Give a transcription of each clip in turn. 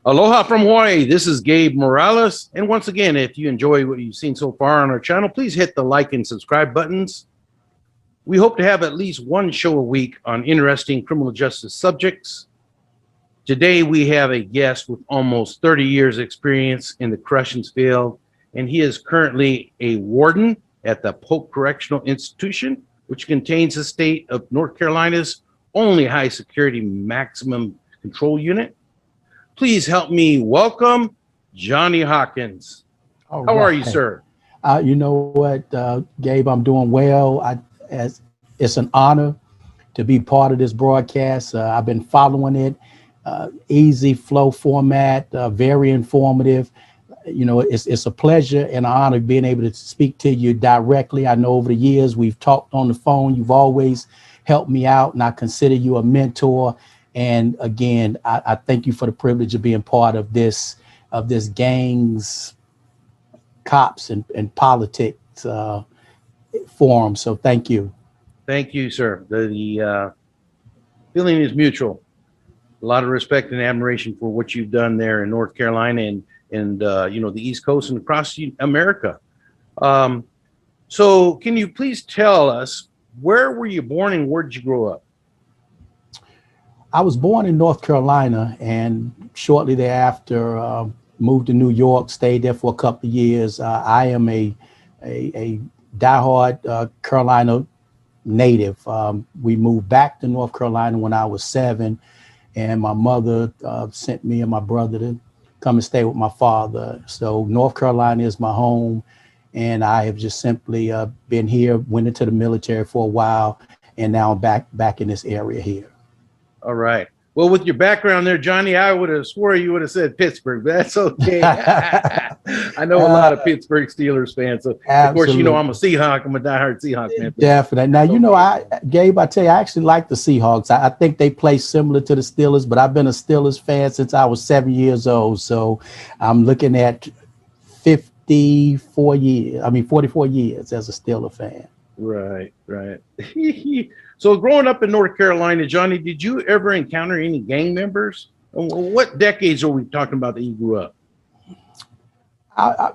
Aloha from Hawaii. This is Gabe Morales. And once again, if you enjoy what you've seen so far on our channel, please hit the like and subscribe buttons. We hope to have at least one show a week on interesting criminal justice subjects. Today, we have a guest with almost 30 years experience in the corrections field, and he is currently a warden at the Polk Correctional Institution, which contains the state of North Carolina's only high security maximum control unit. Please help me welcome Johnny Hawkins. All How are you, right. sir? You know what, Gabe, I'm doing well. It's an honor to be part of this broadcast. I've been following it. Easy flow format, very informative. You know, it's a pleasure and an honor being able to speak to you directly. I know over the years we've talked on the phone. You've always helped me out, and I consider you a mentor. And again, I thank you for the privilege of being part of this gangs, cops, and politics forum. So thank you. Thank you, sir. The feeling is mutual. A lot of respect and admiration for what you've done there in North Carolina and the East Coast and across America. So, can you please tell us, where were you born and where did you grow up? I was born in North Carolina, and shortly thereafter moved to New York. Stayed there for a couple of years. I am a diehard Carolina native. We moved back to North Carolina when I was 7, and my mother sent me and my brother to come and stay with my father. So North Carolina is my home, and I have just simply been here. Went into the military for a while, and now I'm back in this area here. All right. Well, with your background there, Johnny, I would have swore you would have said Pittsburgh, but that's okay. I know a lot of Pittsburgh Steelers fans. So, of course, you know, I'm a Seahawk. I'm a diehard Seahawk fan. Definitely. Now, you know, Gabe, I tell you, I actually like the Seahawks. I think they play similar to the Steelers, but I've been a Steelers fan since I was 7 years old. So I'm looking at 44 years as a Steeler fan. Right, right. So growing up in North Carolina, Johnny, did you ever encounter any gang members? What decades are we talking about that you grew up?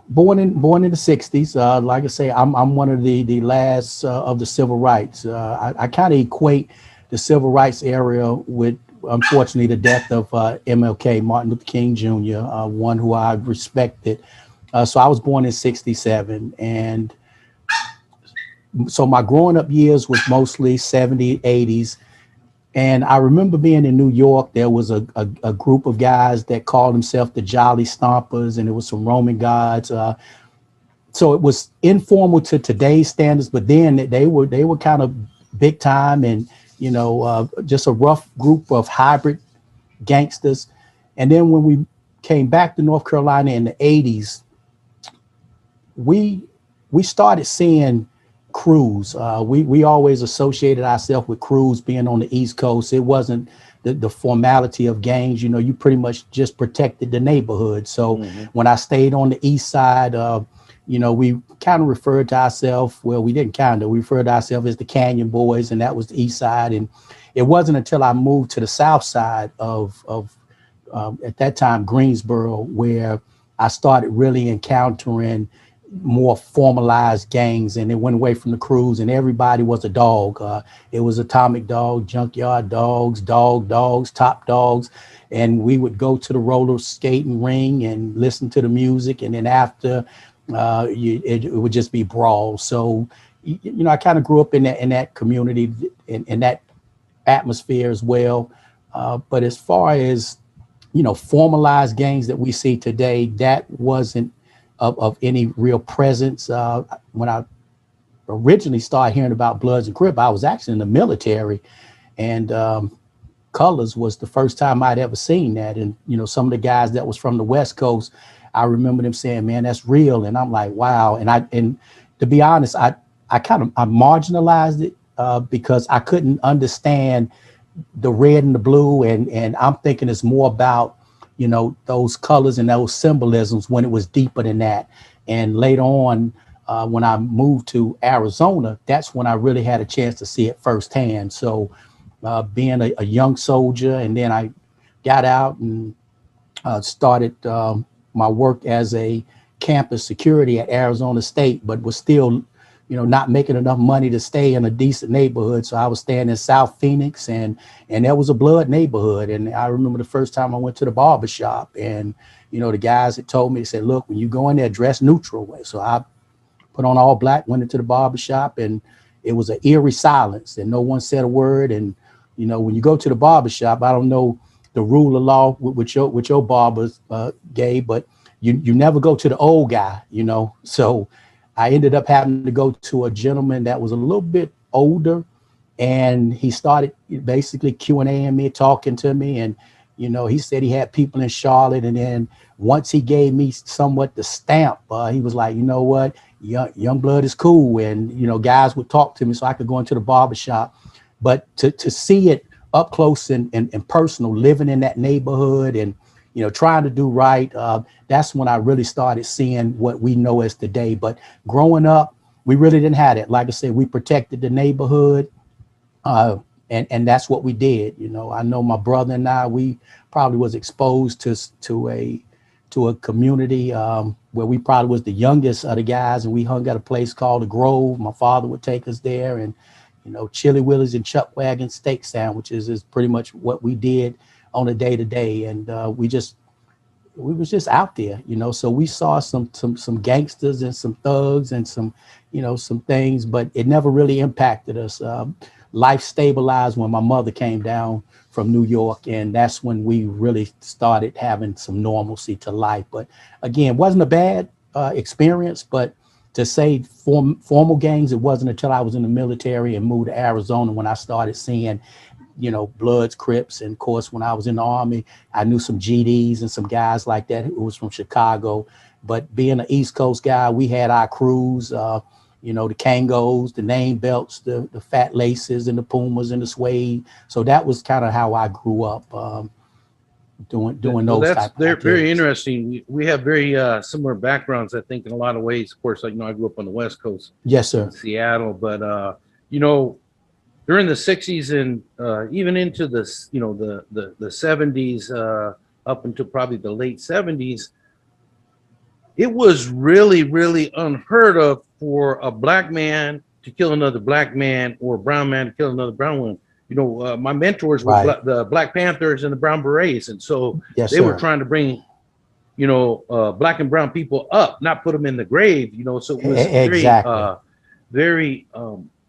Born in the 60s. Like I say, I'm one of the last of the civil rights. I kind of equate the civil rights era with, unfortunately, the death of MLK, Martin Luther King Jr., one who I respected. So I was born in 67, and so my growing up years was mostly 70s, 80s. And I remember being in New York. There was a group of guys that called themselves the Jolly Stompers, and it was some Roman gods. So it was informal to today's standards, but then they were kind of big time, and just a rough group of hybrid gangsters. And then when we came back to North Carolina in the 80s, we started seeing crews. We always associated ourselves with crews being on the East Coast. It wasn't the formality of gangs. You know, you pretty much just protected the neighborhood. So when I stayed on the East Side, we kind of referred to ourselves, well, we didn't kind of, we referred to ourselves as the Canyon Boys, and that was the East Side. And it wasn't until I moved to the South Side of at that time, Greensboro, where I started really encountering more formalized gangs, and it went away from the crews, and everybody was a dog. It was Atomic Dog, Junkyard Dogs, Dogs, Top Dogs, and we would go to the roller skating ring and listen to the music, and then after it would just be brawl. So I kind of grew up in that community, in that atmosphere as well. But as far as formalized gangs that we see today, that wasn't of any real presence. When I originally started hearing about Bloods and Crips, I was actually in the military, and Colors was the first time I'd ever seen that. And some of the guys that was from the West Coast, I remember them saying, "Man, that's real." And I'm like, "Wow!" And to be honest, I marginalized it because I couldn't understand the red and the blue, and I'm thinking it's more about those colors and those symbolisms, when it was deeper than that. And later on, when I moved to Arizona, that's when I really had a chance to see it firsthand. So being a young soldier, and then I got out and started my work as a campus security at Arizona State, but was still, not making enough money to stay in a decent neighborhood. So I was staying in South Phoenix, and that was a blood neighborhood. And I remember the first time I went to the barber shop, and the guys had told me, they said, look, when you go in there, dress neutral. So I put on all black, went into the barber shop, and it was an eerie silence, and no one said a word. And when you go to the barber shop, I don't know the rule of law with your barbers, Gabe, but you never go to the old guy, So I ended up having to go to a gentleman that was a little bit older, and he started basically Q&Aing me, talking to me, and he said he had people in Charlotte, and then once he gave me somewhat the stamp, he was like, you know what, young blood is cool, and guys would talk to me so I could go into the barber shop. But to see it up close and personal, living in that neighborhood and trying to do right, that's when I really started seeing what we know as today. But growing up, we really didn't have it. Like I said, we protected the neighborhood, and that's what we did. I know my brother and I, we probably was exposed to a community where we probably was the youngest of the guys, and we hung at a place called the Grove. My father would take us there, and Chili Willies and Chuck Wagon steak sandwiches is pretty much what we did on a day to day. And we was just out there, so we saw some gangsters and some thugs and some things, but it never really impacted us. Life stabilized when my mother came down from New York, and that's when we really started having some normalcy to life. But again, it wasn't a bad experience, but to say formal gangs, it wasn't until I was in the military and moved to Arizona when I started seeing, Bloods, Crips. And of course, when I was in the Army, I knew some GDs and some guys like that who was from Chicago. But being an East Coast guy, we had our crews, the Kangos, the name belts, the fat laces and the Pumas and the suede. So that was kind of how I grew up. Doing Well, those that's type of activities. very interesting. We have very similar backgrounds, I think, in a lot of ways. Of course, I grew up on the West Coast, Yes, sir. in Seattle, but during the '60s and even into the the '70s, up until probably the late '70s, it was really, really unheard of for a black man to kill another black man or a brown man to kill another brown one. My mentors were Right. the Black Panthers and the Brown Berets, and so Yes, they were sir. trying to bring black and brown people up, not put them in the grave. So it was Exactly. very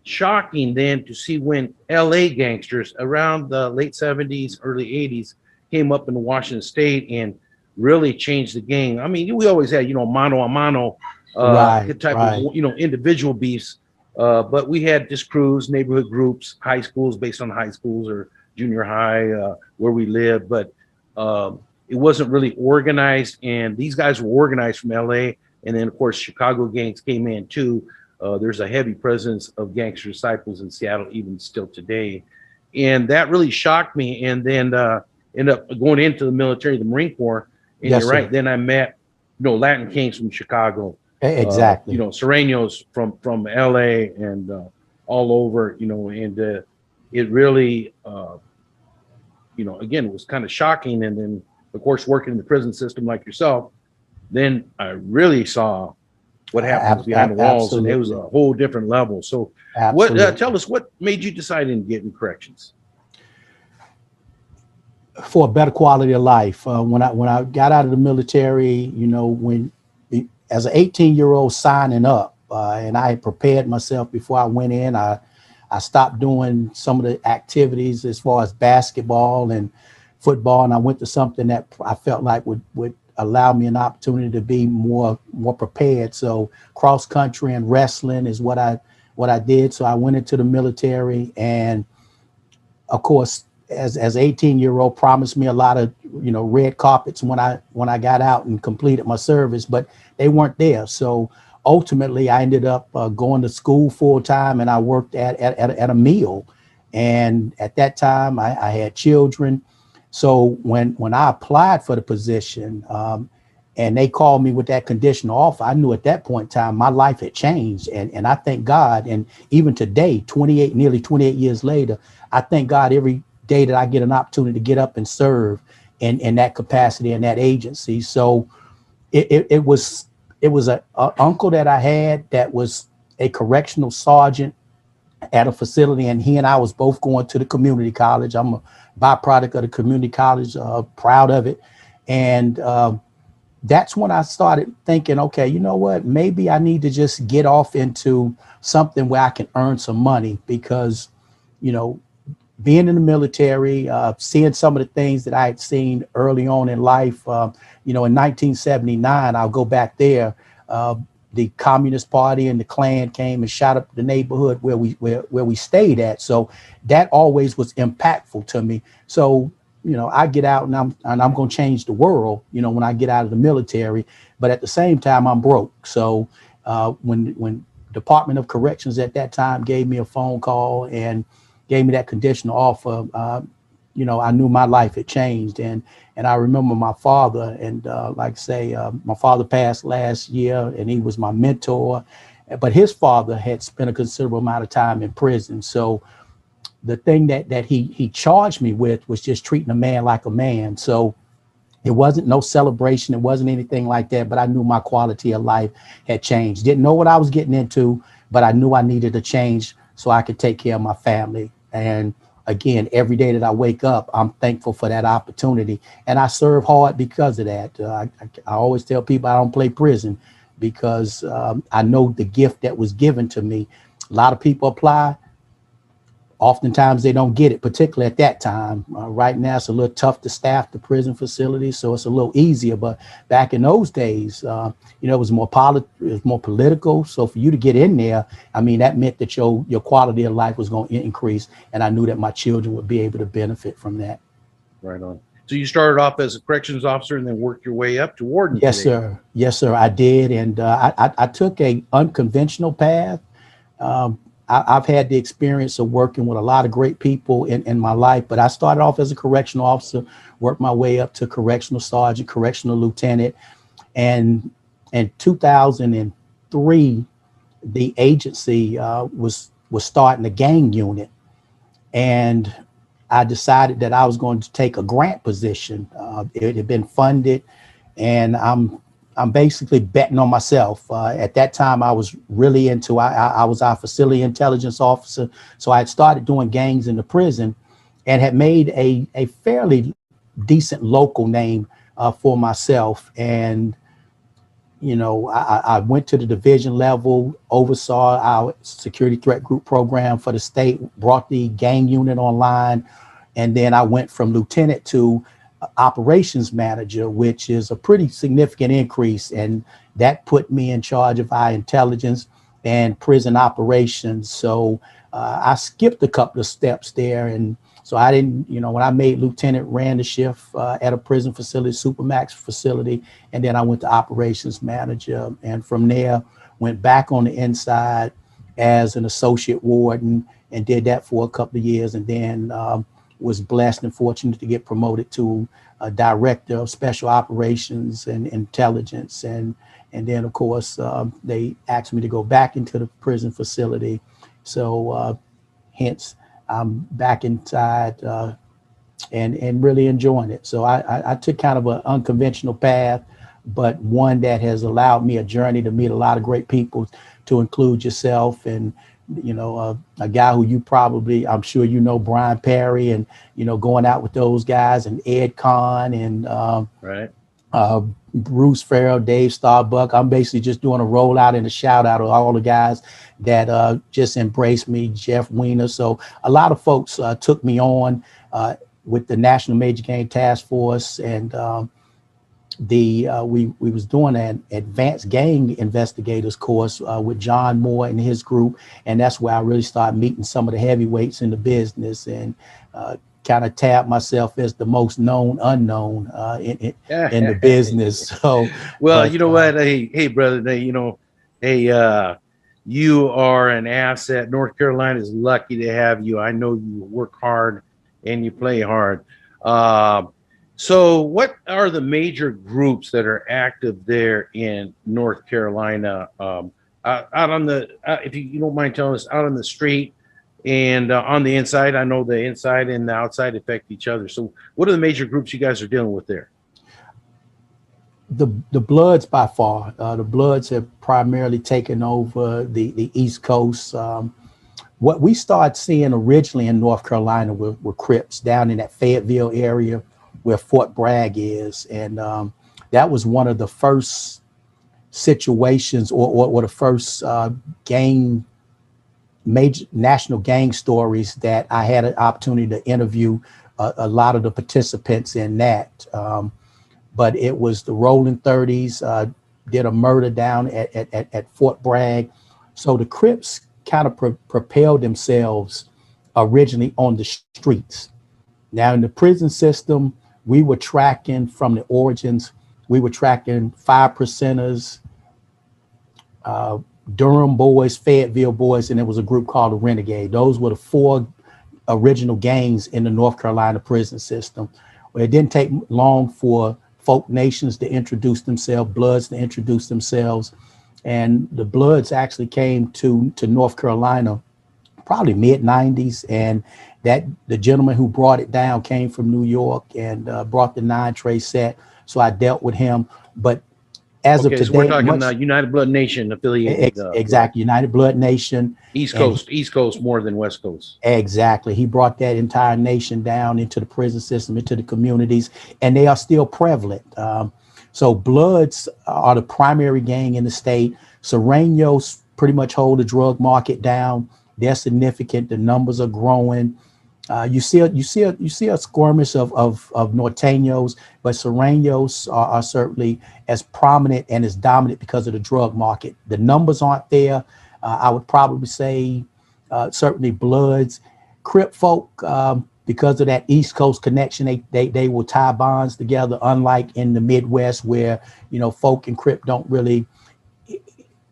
shocking then to see when LA gangsters around the late '70s, early '80s came up in Washington State and really changed the game. I mean, we always had mano a mano Right. type Right. of individual beefs, but we had just crews, neighborhood groups, high schools based on high schools or junior high where we lived, but it wasn't really organized. And these guys were organized from LA, and then of course Chicago gangs came in too. There's a heavy presence of gangster disciples in Seattle, even still today. And that really shocked me. And then ended up going into the military, the Marine Corps. And Yes, you're sir. right. Then I met, Latin Kings from Chicago, Exactly. Sureños from LA and all over, and it really, again, it was kind of shocking. And then, of course, working in the prison system like yourself, then I really saw what happens behind the walls, and it was a whole different level. So, tell us what made you decide in getting corrections? For a better quality of life. When I got out of the military, as an 18-year-old signing up, and I had prepared myself before I went in. I stopped doing some of the activities as far as basketball and football, and I went to something that I felt like would allow me an opportunity to be more prepared. So cross country and wrestling is what I did. So I went into the military, and of course, as 18-year-old, promised me a lot of red carpets when I got out and completed my service, but they weren't there. So ultimately, I ended up going to school full time, and I worked at a mill. And at that time, I had children. So when I applied for the position, and they called me with that conditional offer, I knew at that point in time my life had changed. And I thank God. And even today, nearly 28 years later, I thank God every day that I get an opportunity to get up and serve. in that capacity in that agency. So it was a uncle that I had that was a correctional sergeant at a facility, and he and I was both going to the community college. I'm a byproduct of the community college, proud of it. And that's when I started thinking, okay, you know what, maybe I need to just get off into something where I can earn some money, because, you know, being in the military, seeing some of the things that I had seen early on in life, you know, in 1979, I'll go back there. The Communist Party and the Klan came and shot up the neighborhood where we stayed at. So that always was impactful to me. So, you know, I get out and I'm going to change the world, you know, when I get out of the military. But at the same time, I'm broke. So when Department of Corrections at that time gave me a phone call and gave me that conditional offer, you know, I knew my life had changed. And I remember my father, and like I say, my father passed last year, and he was my mentor. But his father had spent a considerable amount of time in prison. So the thing that he charged me with was just treating a man like a man. So it wasn't no celebration. It wasn't anything like that. But I knew my quality of life had changed. Didn't know what I was getting into, but I knew I needed a change so I could take care of my family. And again, every day that I wake up, I'm thankful for that opportunity. And I serve hard because of that. I always tell people I don't play prison, because I know the gift that was given to me. A lot of people apply. Oftentimes they don't get it, particularly at that time. Right now, it's a little tough to staff the prison facilities, so it's a little easier. But back in those days, you know, it was more political. So for you to get in there, I mean, that meant that your quality of life was going to increase, and I knew that my children would be able to benefit from that. Right on. So you started off as a corrections officer and then worked your way up to warden Yes, today. sir. Yes, sir. I did, and I took a unconventional path. Um, I've had the experience of working with a lot of great people in my life, but I started off as a correctional officer, worked my way up to correctional sergeant, correctional lieutenant, and in 2003, the agency was starting a gang unit, and I decided that I was going to take a grant position. It had been funded, and I'm basically betting on myself. At that time, I was really into. I was our facility intelligence officer, so I had started doing gangs in the prison, and had made a fairly decent local name for myself. And you know, I went to the division level, oversaw our security threat group program for the state, brought the gang unit online, and then I went from lieutenant to operations manager, which is a pretty significant increase. And that put me in charge of our intelligence and prison operations. So I skipped a couple of steps there. And so I didn't, you know, when I made lieutenant, ran the shift at a prison facility, Supermax facility. And then I went to operations manager. And from there, went back on the inside as an associate warden and did that for a couple of years. And then was blessed and fortunate to get promoted to a director of special operations and intelligence. And then, of course, they asked me to go back into the prison facility. So hence, I'm back inside and really enjoying it. So I took kind of an unconventional path, but one that has allowed me a journey to meet a lot of great people, to include yourself and, you know, a guy who you probably, I'm sure you know, Brian Perry, and, you know, going out with those guys, and Ed Kahn and Right. Bruce Farrell, Dave Starbuck. I'm basically just doing a rollout and a shout out of all the guys that just embraced me, Jeff Weiner. So a lot of folks took me on with the National Major Gang Task Force, and we was doing an advanced gang investigators course with John Moore and his group, and that's where I really started meeting some of the heavyweights in the business, and kind of tabbed myself as the most known unknown in the business. So, Well, but you know what? Hey, brother. You know, hey, you are an asset. North Carolina is lucky to have you. I know you work hard and you play hard. So, what are the major groups that are active there in North Carolina? Out on the, if you don't mind telling us, out on the street, And on the inside, I know the inside and the outside affect each other. So what are the major groups you guys are dealing with there? The Bloods by far. The Bloods have primarily taken over the East Coast. What we started seeing originally in North Carolina were Crips down in that Fayetteville area where Fort Bragg is. And that was one of the first situations or the first gang, major national gang stories that I had an opportunity to interview a lot of the participants in that. But it was the Rolling 30s, did a murder down at Fort Bragg. So the Crips kind of propelled themselves originally on the streets. Now in the prison system, we were tracking from the origins, we were tracking 5%ers, Durham boys, Fayetteville boys, and there was a group called the Renegade. Those were the four original gangs in the North Carolina prison system. Well, it didn't take long for folk nations to introduce themselves, Bloods to introduce themselves. And the Bloods actually came to North Carolina probably mid 90s. And that the gentleman who brought it down came from New York and brought the 9 tray set. So I dealt with him. But as of today, so we're talking United Blood Nation affiliated. Exactly, United Blood Nation. East Coast more than West Coast. Exactly. He brought that entire nation down into the prison system, into the communities, and they are still prevalent. So Bloods are the primary gang in the state. Sureños pretty much hold the drug market down. They're significant. The numbers are growing. You see a skirmish of Norteños, but Sureños are certainly as prominent and as dominant because of the drug market. The numbers aren't there. I would probably say certainly Bloods, Crip folk, because of that East Coast connection, they will tie bonds together, unlike in the Midwest where, folk and Crip don't really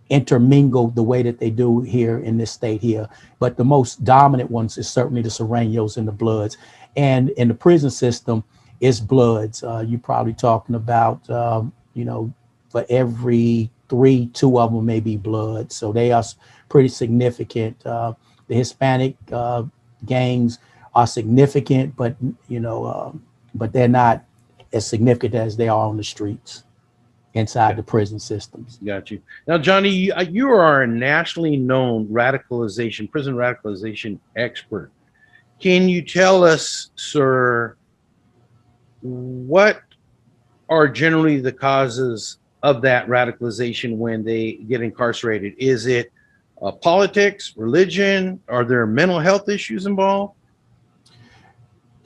intermingle the way that they do here in this state here. But the most dominant ones is certainly the Sureños and the Bloods. And in the prison system, it's Bloods. You're probably talking about, for every 3, 2 of them may be Bloods. So they are pretty significant. The Hispanic gangs are significant, but, but they're not as significant as they are on the streets inside the prison systems. Got you. Now, Johnny, you are a nationally known prison radicalization expert. Can you tell us, sir, what are generally the causes of that radicalization when they get incarcerated? Is it politics, religion? Are there mental health issues involved?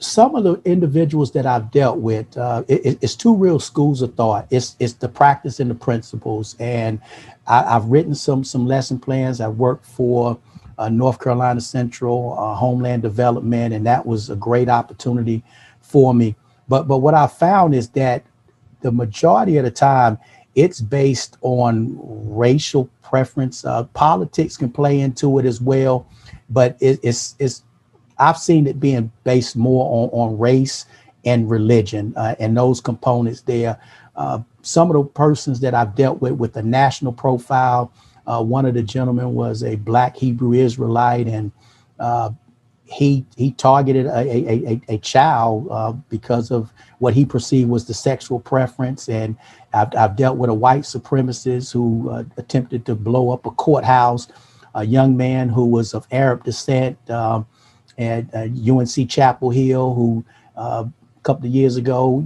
Some of the individuals that I've dealt with, it's 2 real schools of thought. It's the practice and the principles. And I've written some lesson plans. I worked for North Carolina Central Homeland Development, and that was a great opportunity for me. But what I found is that the majority of the time, it's based on racial preference. Politics can play into it as well, but it's I've seen it being based more on race and religion and those components there. Some of the persons that I've dealt with a national profile, one of the gentlemen was a Black Hebrew Israelite, and he targeted a child because of what he perceived was the sexual preference. And I've dealt with a white supremacist who attempted to blow up a courthouse, a young man who was of Arab descent, at UNC Chapel Hill, who a couple of years ago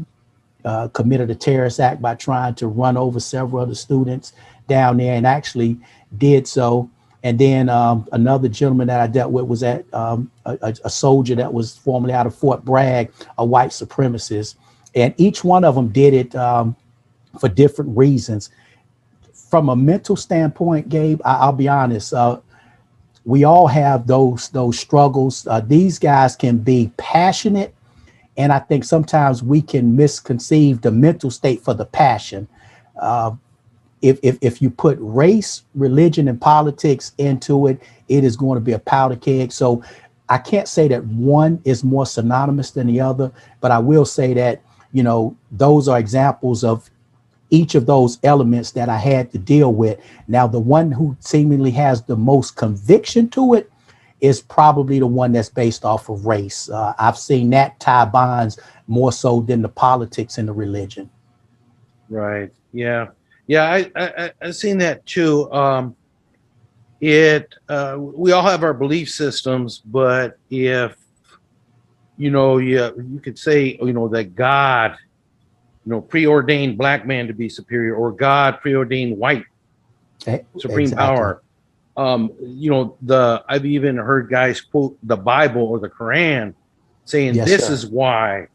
committed a terrorist act by trying to run over several other students down there, and actually did so. And then another gentleman that I dealt with was a soldier that was formerly out of Fort Bragg, a white supremacist. And each one of them did it for different reasons. From a mental standpoint, Gabe, I'll be honest, we all have those struggles. These guys can be passionate, and I think sometimes we can misconceive the mental state for the passion. If you put race, religion, and politics into it, it is going to be a powder keg. So I can't say that one is more synonymous than the other, but I will say that, those are examples of each of those elements that I had to deal with. Now, the one who seemingly has the most conviction to it is probably the one that's based off of race. I've seen that tie bonds more so than the politics and the religion. Right. Yeah. Yeah. I've seen that too. We all have our belief systems, but if, you could say, that God, preordained black man to be superior, or God preordained white supreme Exactly. power. I've even heard guys quote the Bible or the Quran saying, Yes, this sir. is why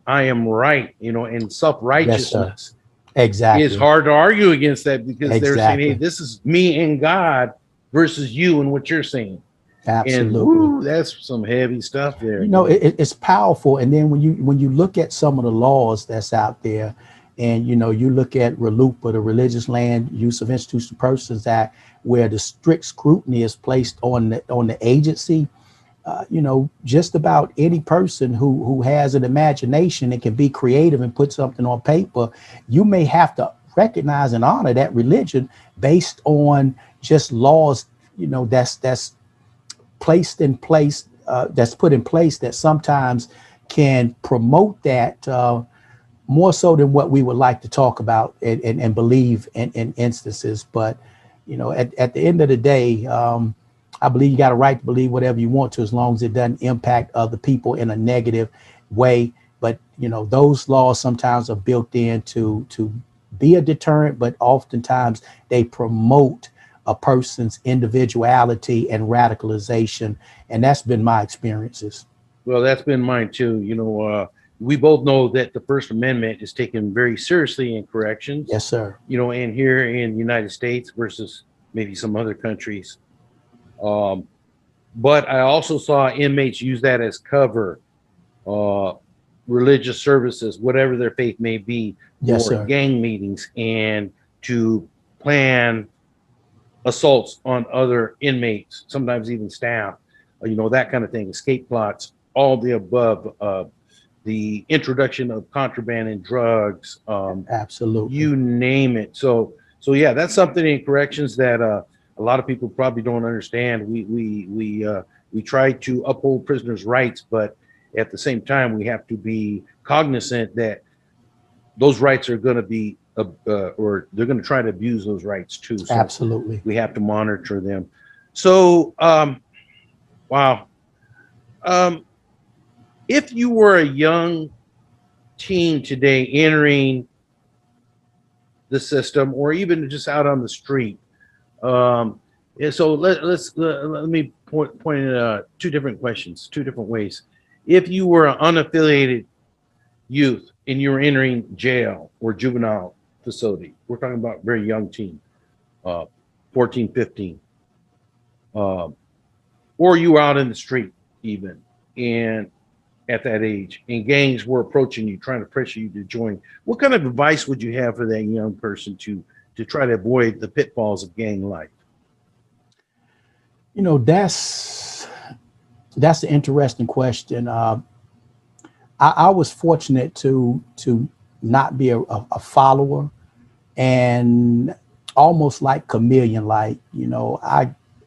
I am right, and Yes, sir. self-righteousness is Exactly. hard to argue against that, because they're saying, hey, Exactly. this is me and God versus you and what you're saying. And Absolutely. woo, that's some heavy stuff there. It's powerful. And then when you look at some of the laws that's out there, and you look at RLUIPA, the Religious Land Use of Institutional Persons Act, where the strict scrutiny is placed on the agency. Just about any person who has an imagination and can be creative and put something on paper, you may have to recognize and honor that religion based on just laws, that's placed in place, that's put in place, that sometimes can promote that more so than what we would like to talk about and believe in instances. But, at the end of the day, I believe you got a right to believe whatever you want to, as long as it doesn't impact other people in a negative way. But, those laws sometimes are built in to be a deterrent, but oftentimes they promote a person's individuality and radicalization. And that's been my experiences. Well, that's been mine too. We both know that the First Amendment is taken very seriously in corrections. Yes, sir. And here in the United States versus maybe some other countries. But I also saw inmates use that as cover, religious services, whatever their faith may be, Yes, or sir. gang meetings, and to plan assaults on other inmates, sometimes even staff, that kind of thing, escape plots, all the above, the introduction of contraband and drugs, Absolutely. you name it. So yeah, that's something in corrections that a lot of people probably don't understand. We try to uphold prisoners' rights, but at the same time, we have to be cognizant that those rights are going to be or they're going to try to abuse those rights too. So Absolutely. we have to monitor them. So, wow. If you were a young teen today entering the system, or even just out on the street, and so let me point at two different questions, two different ways. If you were an unaffiliated youth and you were entering jail or juvenile facility, we're talking about very young teen, 14, 15, or you were out in the street even, and at that age, and gangs were approaching you, trying to pressure you to join, what kind of advice would you have for that young person to try to avoid the pitfalls of gang life? That's an interesting question. I was fortunate to not be a follower, and almost like chameleon, like,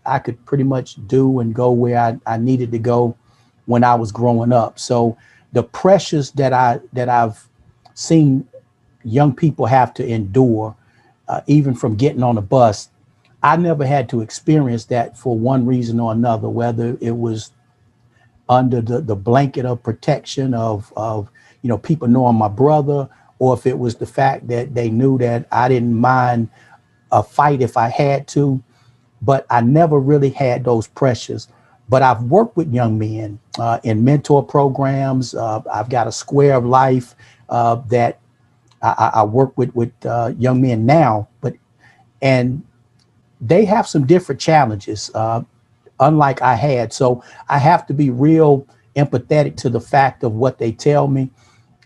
I could pretty much do and go where I needed to go when I was growing up. So the pressures that I've seen young people have to endure, even from getting on a bus, I never had to experience that for one reason or another, whether it was under the blanket of protection of people knowing my brother, or if it was the fact that they knew that I didn't mind a fight if I had to. But I never really had those pressures. But I've worked with young men in mentor programs. I've got a square of life that I work with young men now, and they have some different challenges, unlike I had. So I have to be real empathetic to the fact of what they tell me.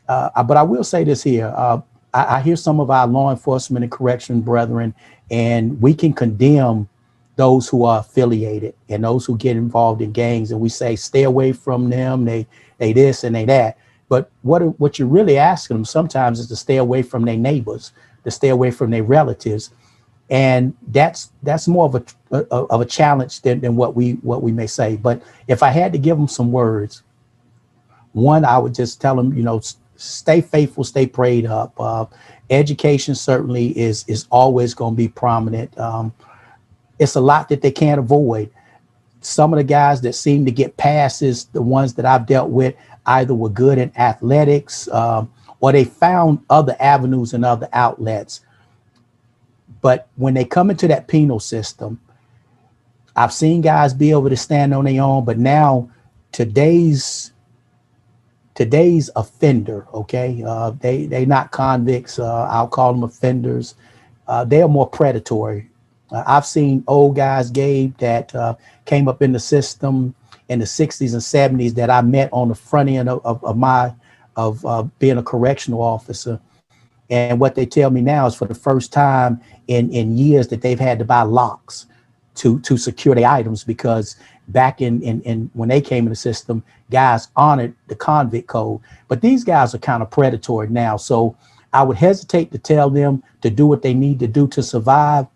But I will say this here. I hear some of our law enforcement and correction brethren, and we can condemn those who are affiliated and those who get involved in gangs, and we say, stay away from them. They this and they that. But what you're really asking them sometimes is to stay away from their neighbors, to stay away from their relatives. And that's more of a challenge than what we may say. But if I had to give them some words, one, I would just tell them, stay faithful, stay prayed up. Education certainly is always going to be prominent. It's a lot that they can't avoid. Some of the guys that seem to get passes, the ones that I've dealt with, either were good in athletics, or they found other avenues and other outlets. But when they come into that penal system, I've seen guys be able to stand on their own, but now today's offender, okay, they not convicts. I'll call them offenders. They are more predatory. I've seen old guys, Gabe, that came up in the system in the 60s and 70s that I met on the front end of being a correctional officer. And what they tell me now is for the first time in years that they've had to buy locks to secure the items, because back in when they came in the system, guys honored the convict code. But these guys are kind of predatory now. So I would hesitate to tell them to do what they need to do to survive,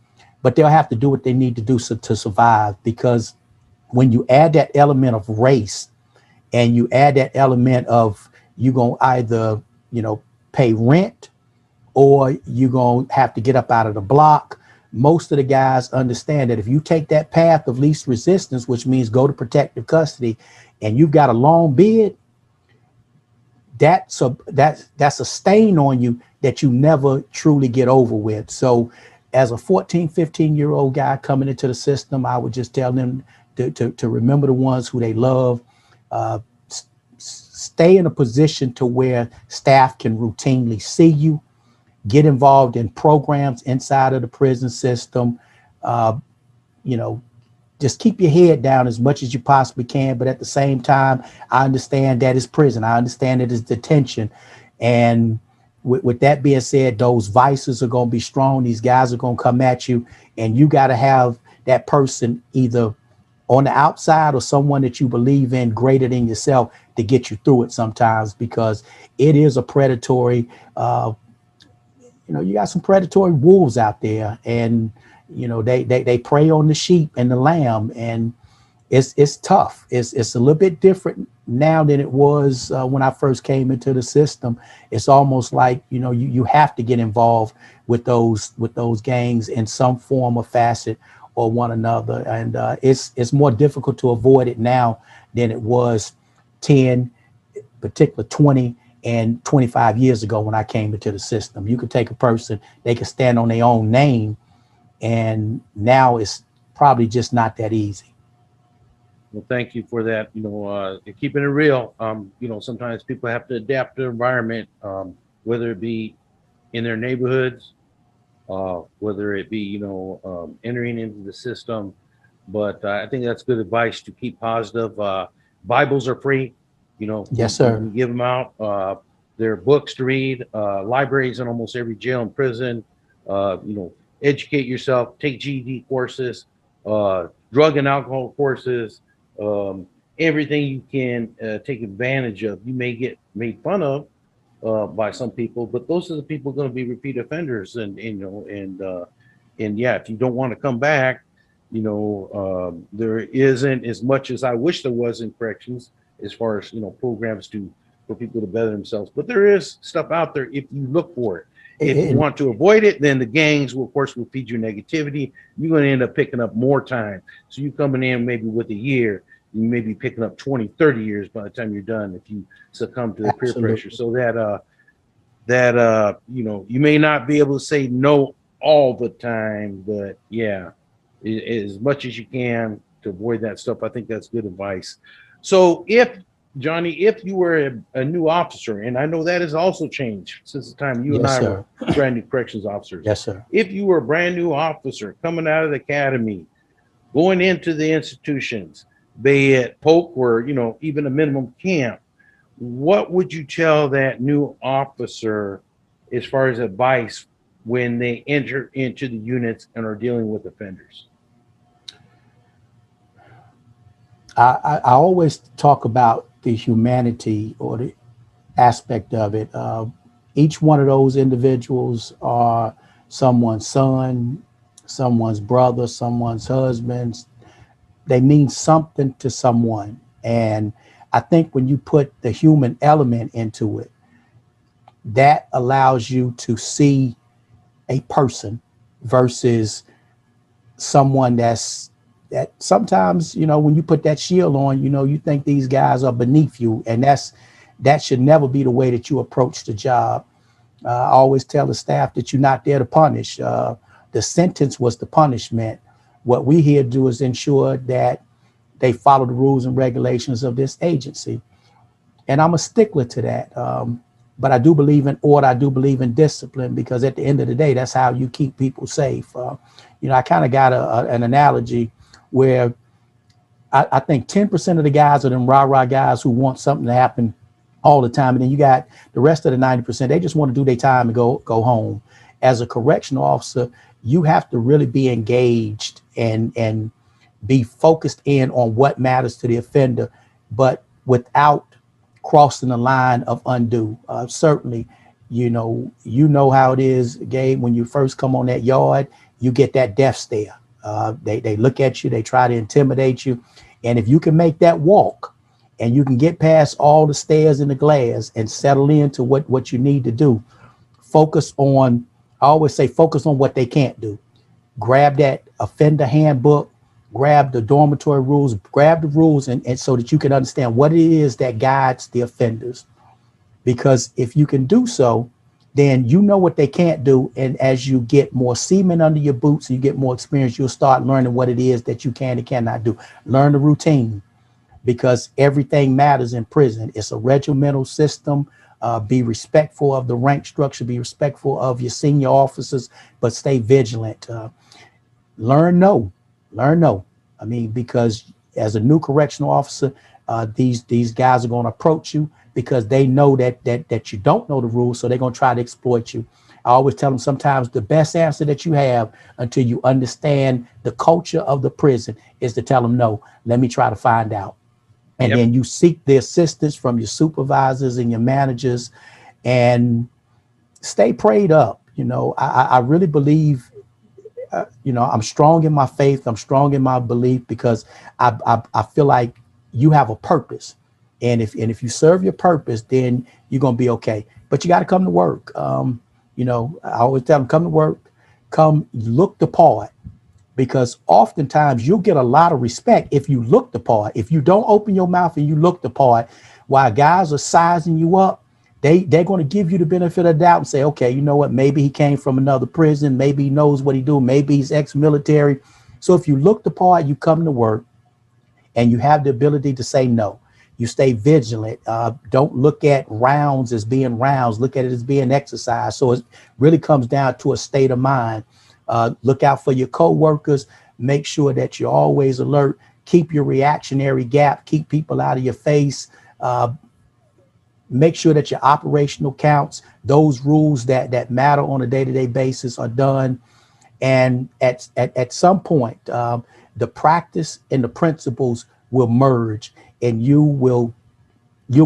but they'll have to do what they need to do to survive. Because when you add that element of race and you add that element of you gonna either, pay rent, or you're going to have to get up out of the block. Most of the guys understand that if you take that path of least resistance, which means go to protective custody, and you've got a long bid, that's a stain on you that you never truly get over with. So as a 14, 15-year-old guy coming into the system, I would just tell them to remember the ones who they love. Stay in a position to where staff can routinely see you. Get involved in programs inside of the prison system. Just keep your head down as much as you possibly can. But at the same time, I understand that it's prison. I understand it is detention. And with that being said, those vices are going to be strong. These guys are going to come at you. And you got to have that person either on the outside or someone that you believe in greater than yourself to get you through it sometimes, because it is a predatory you got some predatory wolves out there, and they prey on the sheep and the lamb, and it's tough. It's a little bit different now than it was when I first came into the system. It's almost like you have to get involved with those gangs in some form or facet or one another, and it's more difficult to avoid it now than it was 10, particular 20 and 25 years ago when I came into the system. You could take a person, they could stand on their own name, and now it's probably just not that easy. Well, thank you for that. Keeping it real. Sometimes people have to adapt to the environment, whether it be in their neighborhoods, whether it be entering into the system. But I think that's good advice to keep positive. Bibles are free. Yes, sir. We give them out. There are books to read, libraries in almost every jail and prison. Educate yourself, take GED courses, drug and alcohol courses, everything you can take advantage of. You may get made fun of by some people, but those are the people going to be repeat offenders. And yeah, if you don't want to come back, there isn't as much as I wish there was in corrections, as far as programs for people to better themselves. But there is stuff out there if you look for it. If you want to avoid it, then the gangs will feed you negativity. You're going to end up picking up more time. So you coming in maybe with a year, you may be picking up 20, 30 years by the time you're done if you succumb to the peer pressure. So that you may not be able to say no all the time, but yeah, as much as you can to avoid that stuff. I think that's good advice. So Johnny, if you were a new officer, and I know that has also changed since the time you and I were brand new corrections officers. Yes, sir. If you were a brand new officer coming out of the academy, going into the institutions, be it Polk or, even a minimum camp, what would you tell that new officer as far as advice when they enter into the units and are dealing with offenders? I always talk about the humanity or the aspect of it. Each one of those individuals are someone's son, someone's brother, someone's husband. They mean something to someone. And I think when you put the human element into it, that allows you to see a person versus someone that sometimes, when you put that shield on, you think these guys are beneath you. And that should never be the way that you approach the job. I always tell the staff that you're not there to punish. The sentence was the punishment. What we here do is ensure that they follow the rules and regulations of this agency. And I'm a stickler to that. But I do believe in order. I do believe in discipline, because at the end of the day, that's how you keep people safe. I kind of got an analogy where I think 10% of the guys are them rah-rah guys who want something to happen all the time. And then you got the rest of the 90%, they just want to do their time and go home. As a correctional officer, you have to really be engaged and be focused in on what matters to the offender, but without crossing the line of undue. Certainly, you know how it is, Gabe. When you first come on that yard, you get that death stare. They look at you, they try to intimidate you, and if you can make that walk, and you can get past all the stairs and the glares and settle into what you need to do, focus on. I always say, focus on what they can't do. Grab that offender handbook, grab the dormitory rules, grab the rules, and so that you can understand what it is that guides the offenders. Because if you can do so, then you know what they can't do. And as you get more semen under your boots and you get more experience, you'll start learning what it is that you can and cannot do. Learn the routine, because everything matters in prison. It's a regimental system. Be respectful of the rank structure, be respectful of your senior officers, but stay vigilant. Learn no. I mean, because as a new correctional officer, these guys are going to approach you because they know that you don't know the rules, so they're going to try to exploit you. I always tell them, sometimes the best answer that you have until you understand the culture of the prison is to tell them, no, let me try to find out. And then you seek the assistance from your supervisors and your managers, and stay prayed up. I really believe, I'm strong in my faith. I'm strong in my belief, because I feel like you have a purpose. And if you serve your purpose, then you're going to be okay. But you got to come to work. I always tell them, come to work, come look the part. Because oftentimes you'll get a lot of respect if you look the part. If you don't open your mouth and you look the part, while guys are sizing you up, they're going to give you the benefit of the doubt and say, okay, you know what? Maybe he came from another prison. Maybe he knows what he do. Maybe he's ex-military. So if you look the part, you come to work and you have the ability to say no. You stay vigilant. Don't look at rounds as being rounds. Look at it as being exercise. So it really comes down to a state of mind. Look out for your coworkers. Make sure that you're always alert. Keep your reactionary gap. Keep people out of your face. Make sure that your operational counts, those rules that matter on a day-to-day basis, are done. And at some point, the practice and the principles will merge, and you'll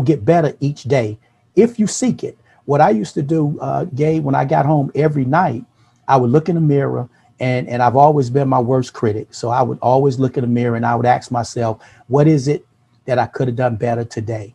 get better each day if you seek it. What I used to do, Gabe, when I got home every night, I would look in the mirror, and I've always been my worst critic. So I would always look in the mirror and I would ask myself, what is it that I could have done better today?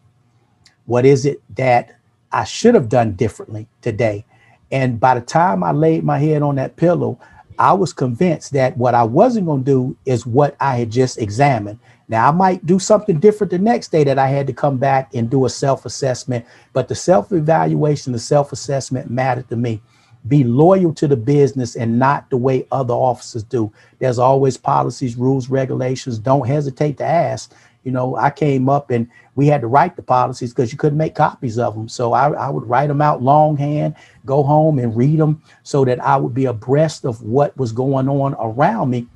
What is it that I should have done differently today? And by the time I laid my head on that pillow, I was convinced that what I wasn't going to do is what I had just examined. Now, I might do something different the next day, that I had to come back and do a self-assessment, but the self-evaluation, the self-assessment mattered to me. Be loyal to the business and not the way other officers do. There's always policies, rules, regulations. Don't hesitate to ask. I came up and we had to write the policies because you couldn't make copies of them. So I would write them out longhand, go home and read them so that I would be abreast of what was going on around me.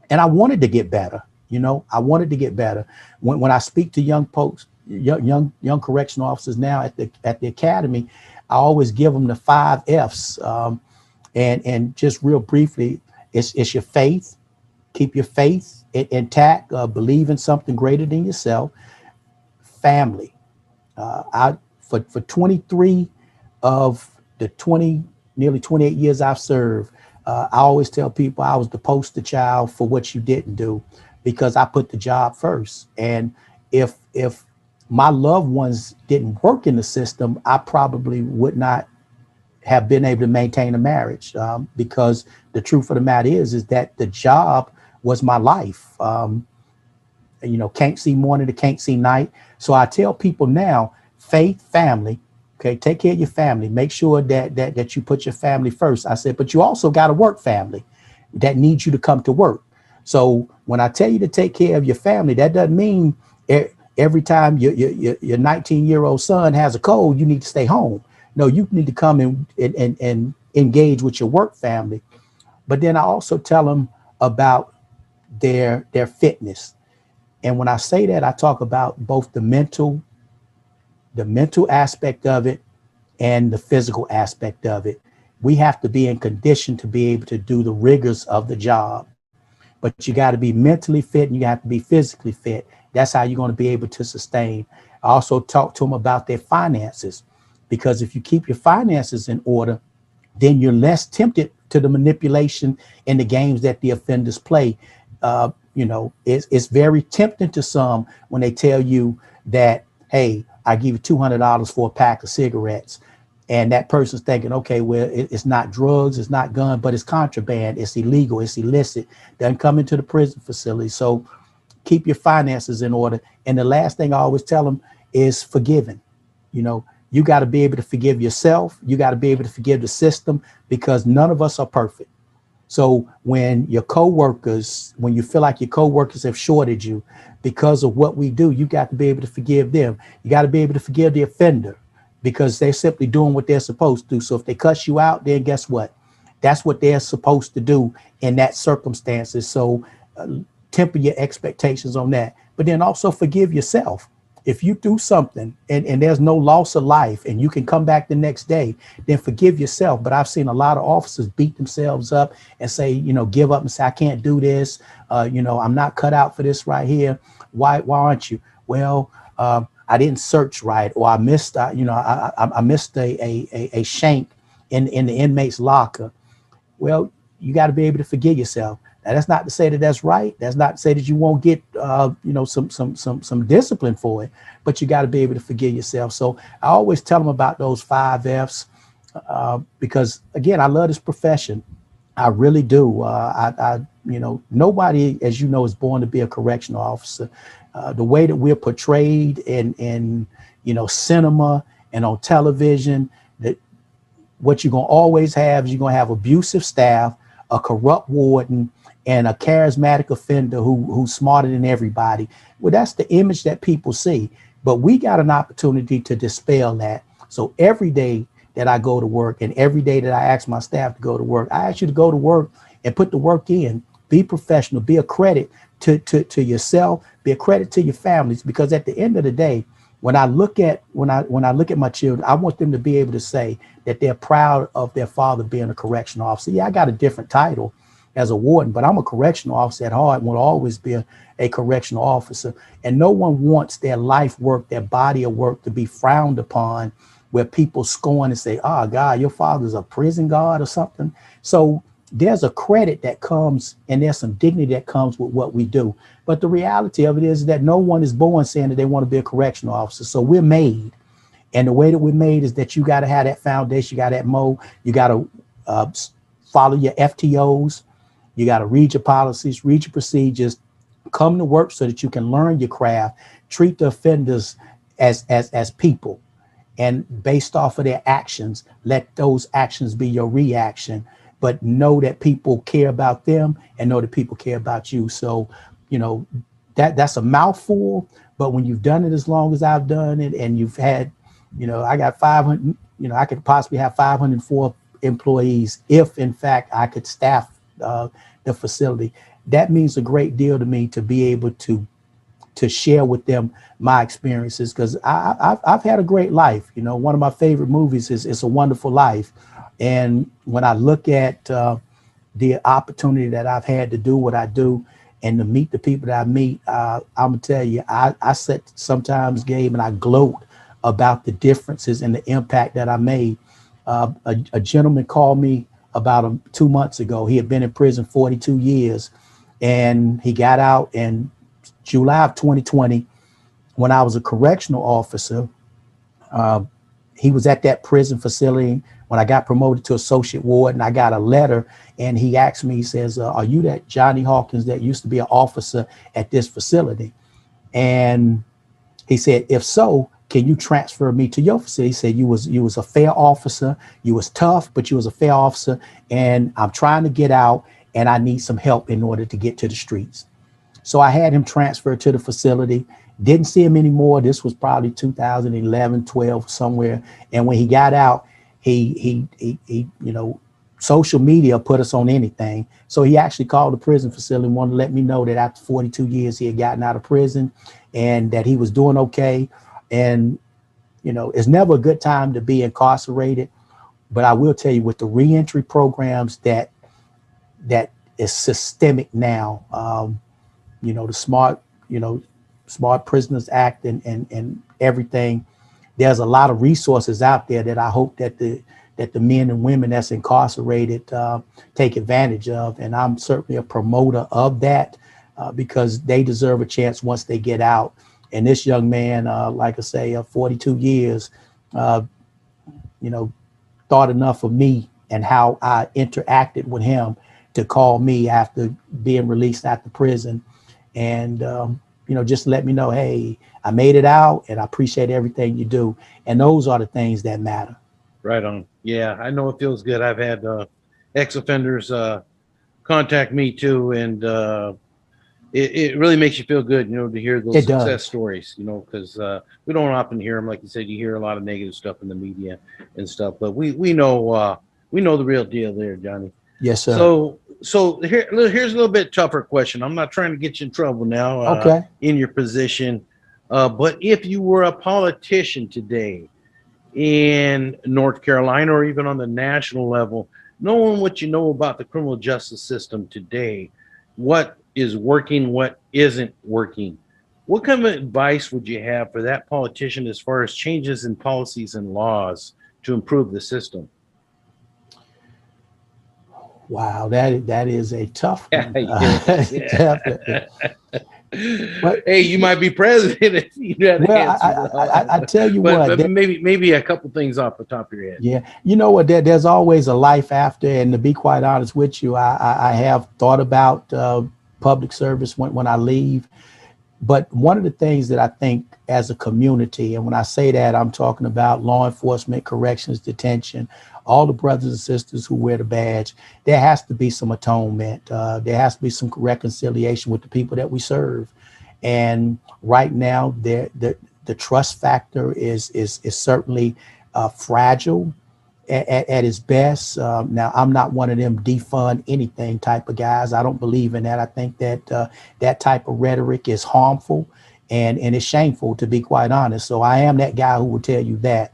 And I wanted to get better. I wanted to get better. When I speak to young folks, young correctional officers now at the academy, I always give them the 5 F's. And just real briefly, it's your faith. Keep your faith intact. Believe in something greater than yourself. Family. For 23 of the nearly 28 years I've served, I always tell people I was the poster child for what you didn't do because I put the job first. And if my loved ones didn't work in the system, I probably would not have been able to maintain a marriage, because the truth of the matter is that the job was my life. Can't see morning to can't see night. So I tell people now, faith, family, okay, take care of your family. Make sure that you put your family first. I said, but you also got a work family that needs you to come to work. So when I tell you to take care of your family, that doesn't mean every time your 19-year-old son has a cold, you need to stay home. No, you need to come and engage with your work family. But then I also tell them about their fitness. And when I say that, I talk about both the mental aspect of it and the physical aspect of it. We have to be in condition to be able to do the rigors of the job. But you got to be mentally fit and you have to be physically fit. That's how you're going to be able to sustain. I also talk to them about their finances, because if you keep your finances in order, then you're less tempted to the manipulation and the games that the offenders play. It's very tempting to some when they tell you that, hey, I give you $200 for a pack of cigarettes. And that person's thinking, okay, well, it's not drugs, it's not gun, but it's contraband, it's illegal, it's illicit. Doesn't come into the prison facility. So keep your finances in order. And the last thing I always tell them is forgiving. You got to be able to forgive yourself. You got to be able to forgive the system, because none of us are perfect. So when you feel like your coworkers have shorted you because of what we do, you got to be able to forgive them. You got to be able to forgive the offender, because they're simply doing what they're supposed to do. So if they cuss you out, then guess what? That's what they're supposed to do in that circumstances. So temper your expectations on that, but then also forgive yourself. If you do something and there's no loss of life and you can come back the next day, then forgive yourself. But I've seen a lot of officers beat themselves up and say, give up and say, I can't do this. I'm not cut out for this right here. Why aren't you? Well, I didn't search right, or I missed, I missed a shank in the inmate's locker. Well, you got to be able to forgive yourself. Now, that's not to say that that's right. That's not to say that you won't get, some discipline for it, but you got to be able to forgive yourself. So I always tell them about those 5 F's, because again, I love this profession. I really do. Nobody, as you know, is born to be a correctional officer. The way that we're portrayed in cinema and on television, that what you're going to always have is you're going to have abusive staff, a corrupt warden, and a charismatic offender who's smarter than everybody. Well, that's the image that people see. But we got an opportunity to dispel that. So every day that I go to work and every day that I ask my staff to go to work, I ask you to go to work and put the work in. Be professional, be a credit to yourself, be a credit to your families, because at the end of the day, when I look at my children, I want them to be able to say that they're proud of their father being a correctional officer. Yeah, I got a different title as a warden, but I'm a correctional officer at heart, will always be a correctional officer. And no one wants their life work, their body of work to be frowned upon, where people scorn and say, oh God, your father's a prison guard or something. So there's a credit that comes and there's some dignity that comes with what we do. But the reality of it is that no one is born saying that they want to be a correctional officer. So we're made. And the way that we're made is that you got to have that foundation, you got that mold, you got to follow your FTOs, you got to read your policies, read your procedures, come to work so that you can learn your craft, treat the offenders as people. And based off of their actions, let those actions be your reaction. But know that people care about them and know that people care about you. So, that's a mouthful. But when you've done it as long as I've done it, and you've had, I got 500, I could possibly have 504 employees if, in fact, I could staff the facility. That means a great deal to me to be able to share with them my experiences, because I've had a great life. One of my favorite movies is It's a Wonderful Life. And when I look at the opportunity that I've had to do what I do and to meet the people that I meet, I'm gonna tell you, I sit sometimes, Gabe, and I gloat about the differences and the impact that I made. A gentleman called me about 2 months ago. He had been in prison 42 years, and he got out in July of 2020. When I was a correctional officer, uh, he was at that prison facility. When I got promoted to associate warden, I got a letter, and he asked me, he says, are you that Johnny Hawkins that used to be an officer at this facility? And he said, if so, can you transfer me to your facility? He said, you was a fair officer. You was tough, but you was a fair officer. And I'm trying to get out, and I need some help in order to get to the streets. So I had him transferred to the facility. Didn't see him anymore. This was probably 2011, 12, somewhere. And when he got out, he social media put us on anything. So he actually called the prison facility and wanted to let me know that after 42 years, he had gotten out of prison and that he was doing okay. And, it's never a good time to be incarcerated. But I will tell you, with the reentry programs that is systemic now, the Smart Prisoners Act and everything, there's a lot of resources out there that I hope that the men and women that's incarcerated take advantage of. And I'm certainly a promoter of that because they deserve a chance once they get out. And this young man, like I say, 42 years, thought enough of me and how I interacted with him to call me after being released after prison. And, just let me know, hey, I made it out and I appreciate everything you do. And those are the things that matter. Right on. Yeah, I know it feels good. I've had ex-offenders contact me too, and it really makes you feel good, to hear those success stories, because we don't often hear them. Like you said, you hear a lot of negative stuff in the media and stuff, but we know the real deal there, Johnny. Yes, sir. So here's a little bit tougher question. I'm not trying to get you in trouble now. Okay. In your position, but if you were a politician today in North Carolina or even on the national level, knowing what you know about the criminal justice system today, what is working, what isn't working, what kind of advice would you have for that politician as far as changes in policies and laws to improve the system? Wow, that is a tough one. Definitely. But, hey, you might be president if you had to answer. I tell you but maybe a couple things off the top of your head. Yeah, you know what? There's always a life after, and to be quite honest with you, I have thought about public service when I leave. But one of the things that I think as a community, and when I say that, I'm talking about law enforcement, corrections, detention, all the brothers and sisters who wear the badge, there has to be some atonement. There has to be some reconciliation with the people that we serve. And right now, the trust factor is certainly fragile at its best. Now, I'm not one of them defund anything type of guys. I don't believe in that. I think that that type of rhetoric is harmful and it's shameful, to be quite honest. So I am that guy who will tell you that.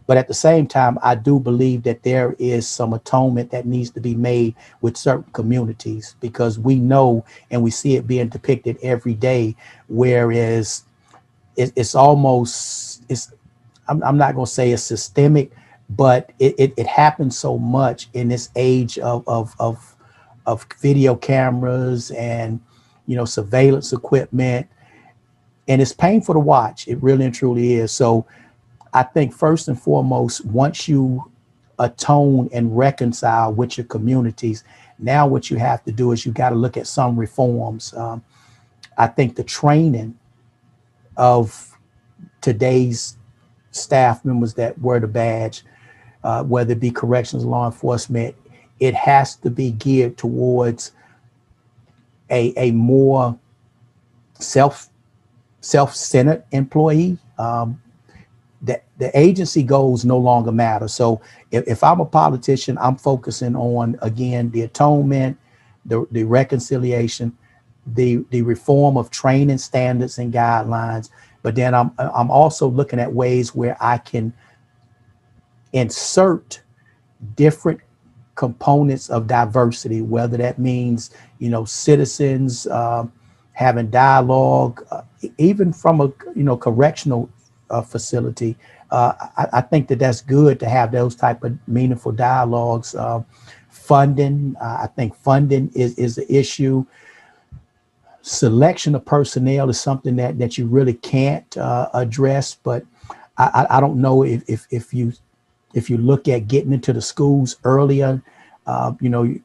But at the same time, I do believe that there is some atonement that needs to be made with certain communities, because we know and we see it being depicted every day, whereas it's almost, I'm not going to say it's systemic, but it happens so much in this age of video cameras and, surveillance equipment. And it's painful to watch. It really and truly is. So I think first and foremost, once you atone and reconcile with your communities, now what you have to do is you got to look at some reforms. I think the training of today's staff members that wear the badge, whether it be corrections, law enforcement, it has to be geared towards a more self-centered employee. The agency goals no longer matter. So if I'm a politician, I'm focusing on, again, the atonement, the reconciliation, the reform of training standards and guidelines. But then I'm also looking at ways where I can insert different components of diversity, whether that means, citizens having dialogue, even from a, correctional facility. I think that that's good to have those type of meaningful dialogues. funding. I think funding is the issue. Selection of personnel is something that you really can't address, but I don't know if you look at getting into the schools earlier, you know,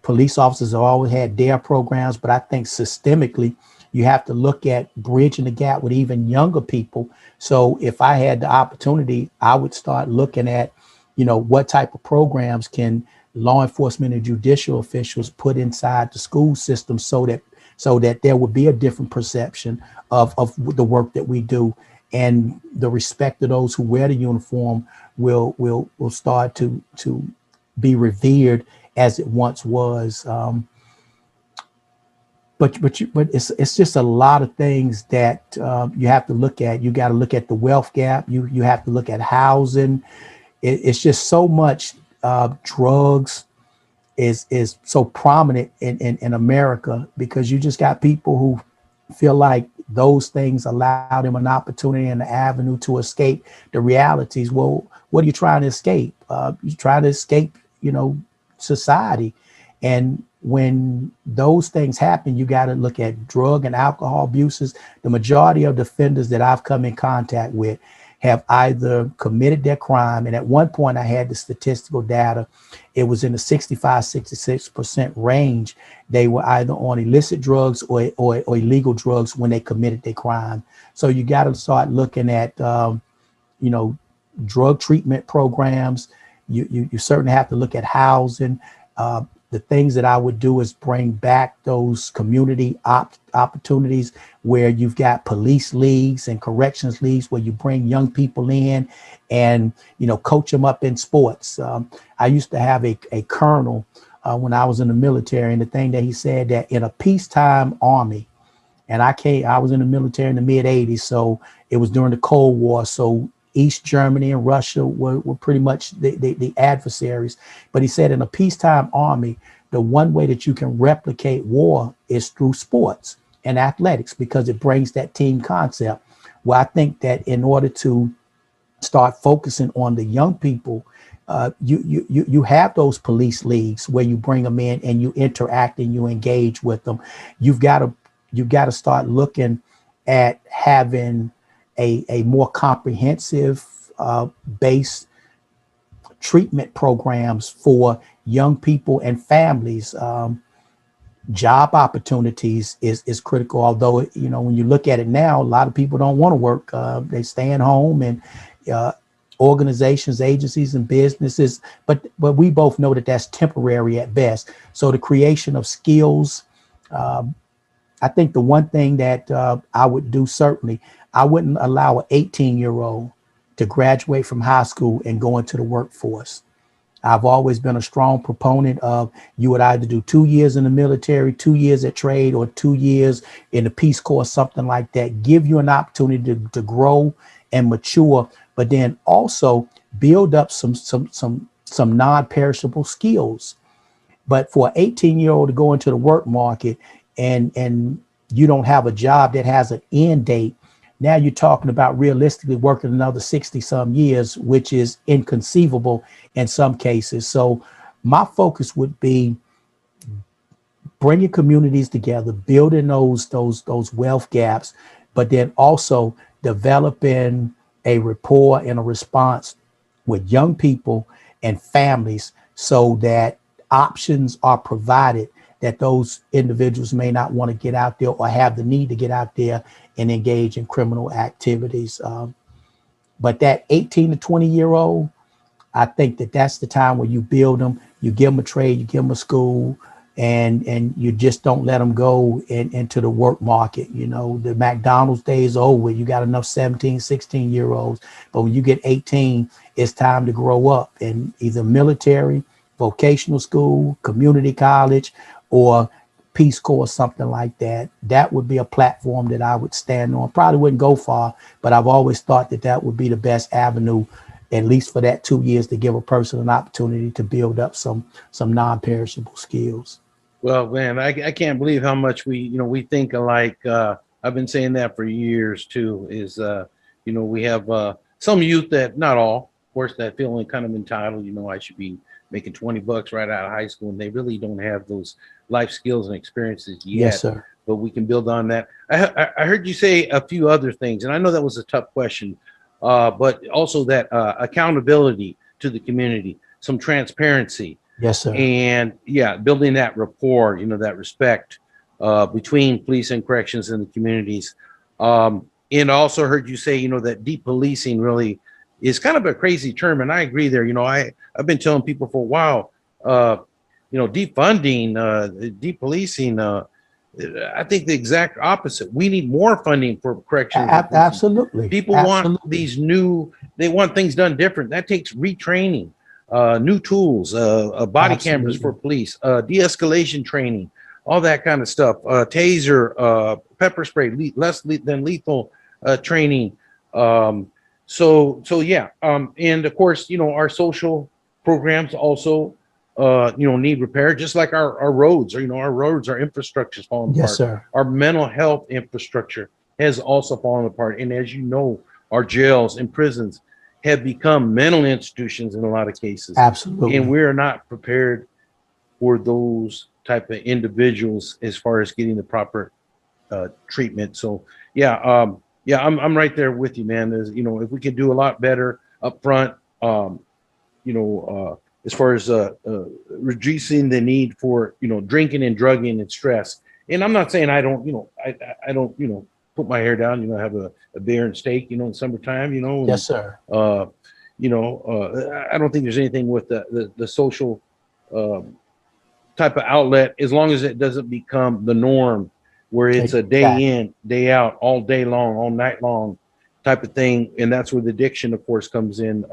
police officers have always had their programs, but I think systemically you have to look at bridging the gap with even younger people. So if I had the opportunity, I would start looking at, you know, what type of programs can law enforcement and judicial officials put inside the school system so that there would be a different perception of the work that we do, and the respect of those who wear the uniform will start to be revered as it once was. But it's just a lot of things that you have to look at. You got to look at the wealth gap. You have to look at housing. It's just so much. Drugs is so prominent in America because you just got people who feel like those things allow them an opportunity and an avenue to escape the realities. Well, what are you trying to escape? You're trying to escape, you know, society. And when those things happen, you got to look at drug and alcohol abuses. The majority of defenders that I've come in contact with have either committed their crime. And at one point I had the statistical data. It was in the 66% range. They were either on illicit drugs or illegal drugs when they committed their crime. So you got to start looking at, you know, drug treatment programs. You certainly have to look at housing. The things that I would do is bring back those community opportunities where you've got police leagues and corrections leagues where you bring young people in and, you know, coach them up in sports. I used to have a colonel when I was in the military, and the thing that he said that in a peacetime army, and I was in the military in the mid 80s. So it was during the Cold War. So East Germany and Russia were pretty much the adversaries. But he said in a peacetime army, the one way that you can replicate war is through sports and athletics because it brings that team concept. Well, I think that in order to start focusing on the young people, you have those police leagues where you bring them in and you interact and you engage with them. You've got to start looking at having a more comprehensive base treatment programs for young people and families. Job opportunities is critical. Although, you know, when you look at it now, a lot of people don't want to work. They staying home, and organizations, agencies, and businesses. But we both know that that's temporary at best. So the creation of skills. I think the one thing that I would do, certainly, I wouldn't allow an 18-year-old to graduate from high school and go into the workforce. I've always been a strong proponent of you would either do 2 years in the military, 2 years at trade, or 2 years in the Peace Corps, something like that. Give you an opportunity to grow and mature, but then also build up some non-perishable skills. But for an 18-year-old to go into the work market and you don't have a job that has an end date, now you're talking about realistically working another 60 some years, which is inconceivable in some cases. So my focus would be bringing communities together, building those wealth gaps, but then also developing a rapport and a response with young people and families so that options are provided that those individuals may not want to get out there or have the need to get out there and engage in criminal activities. But that 18 to 20-year-old, I think that that's the time where you build them, you give them a trade, you give them a school, and you just don't let them go into the work market. You know, the McDonald's days are over. You got enough 17, 16-year-olds. But when you get 18, it's time to grow up in either military, vocational school, community college, or Peace Corps, something like that. That would be a platform that I would stand on. Probably wouldn't go far, but I've always thought that that would be the best avenue, at least for that 2 years, to give a person an opportunity to build up some non-perishable skills. Well, man, I can't believe how much we think alike. I've been saying that for years too. We have some youth that, not all, of course, that feeling kind of entitled. I should be making 20 bucks right out of high school, and they really don't have those life skills and experiences yet. Yes, sir. But we can build on that. I heard you say a few other things, and I know that was a tough question, but also that accountability to the community, some transparency, Yes, sir. and yeah, building that rapport, that respect between police and corrections in the communities. And also heard you say, that depolicing really is kind of a crazy term, and I agree there. I've been telling people for a while, defunding, depolicing. I think the exact opposite. We need more funding for corrections. Absolutely. People want they want things done different. That takes retraining, new tools, body cameras for police, de-escalation training, all that kind of stuff. Taser, pepper spray, less than lethal training. So yeah. And of course, our social programs also need repair, just like our roads. Our roads, our infrastructure is falling apart. Yes, sir. Our mental health infrastructure has also fallen apart. And as you know, our jails and prisons have become mental institutions in a lot of cases. Absolutely. And we're not prepared for those type of individuals as far as getting the proper treatment. So yeah, I'm right there with you, man. If we could do a lot better up front, as far as reducing the need for drinking and drugging and stress. And I'm not saying I don't put my hair down, have a beer and steak, in summertime, and, yes, sir. I don't think there's anything with the social type of outlet, as long as it doesn't become the norm, where it's a day in, day out, all day long, all night long type of thing. And that's where the addiction, of course, comes in.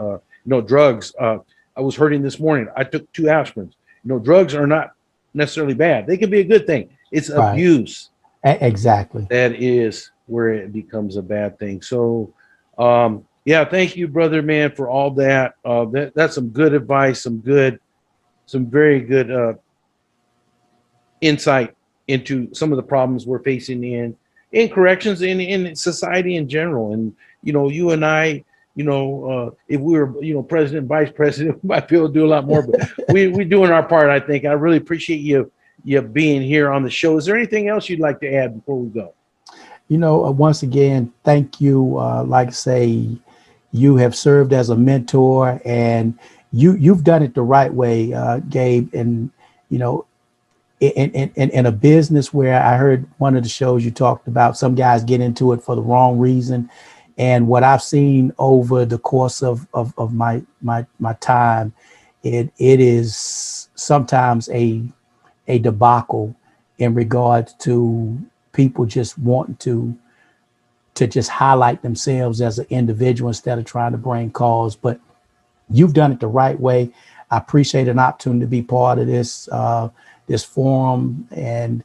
Drugs. I was hurting this morning. I took 2 aspirins. Drugs are not necessarily bad. They can be a good thing. It's abuse. Exactly. That is where it becomes a bad thing. So, thank you, brother, man, for all that. That's some good advice, some very good insight into some of the problems we're facing in corrections and in society in general. And, you and I, if we were, president, vice president, we might be able to do a lot more, but we're doing our part, I think. I really appreciate you being here on the show. Is there anything else you'd like to add before we go? Once again, thank you. Like I say, you have served as a mentor, and you've done it the right way, Gabe. And, in a business where I heard one of the shows you talked about, some guys get into it for the wrong reason. And what I've seen over the course of my time, it is sometimes a debacle in regards to people just wanting to just highlight themselves as an individual instead of trying to bring cause. But you've done it the right way. I appreciate an opportunity to be part of this forum, and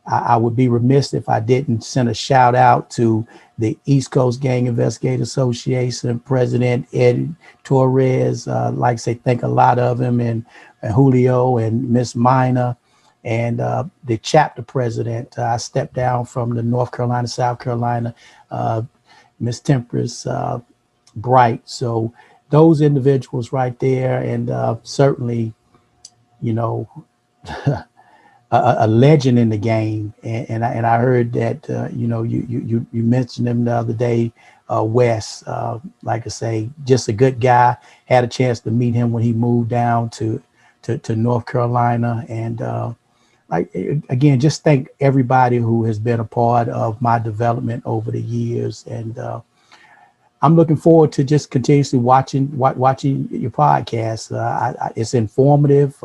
I would be remiss if I didn't send a shout out to the East Coast Gang Investigators Association President Ed Torres. Like I say, think a lot of him, and Julio and Miss Mina, and the chapter president. I stepped down from the North Carolina, South Carolina, Miss Temperance Bright. So those individuals right there, and certainly, a legend in the game, and I heard that you mentioned him the other day, Wes. Like I say, just a good guy. Had a chance to meet him when he moved down to North Carolina, and again, just thank everybody who has been a part of my development over the years, and I'm looking forward to just continuously watching your podcast. It's informative.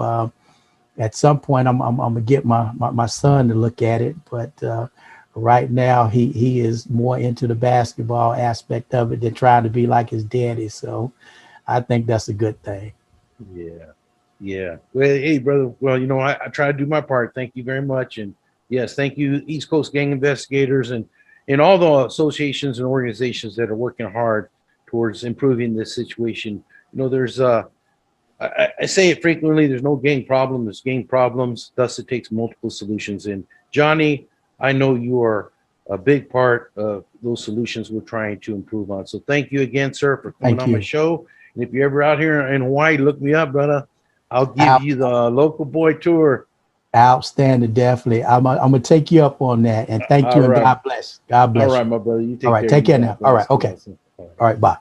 At some point, I'm gonna get my son to look at it, but right now he is more into the basketball aspect of it than trying to be like his daddy. So I think that's a good thing. Yeah. Well, hey, brother. Well, I try to do my part. Thank you very much, and yes, thank you, East Coast Gang Investigators, and all the associations and organizations that are working hard towards improving this situation. There's I say it frequently, there's no gang problem, there's gang problems. Thus, it takes multiple solutions. And Johnny, I know you are a big part of those solutions we're trying to improve on. So thank you again, sir, for coming on my show. And if you're ever out here in Hawaii, look me up, brother. I'll give you the local boy tour. Outstanding, definitely. I'm gonna take you up on that, and thank you, All and right. God bless. God bless All right, you. my brother. You take All right, care. take care You now. God All right, bless. okay. Bless. All right. All right, bye.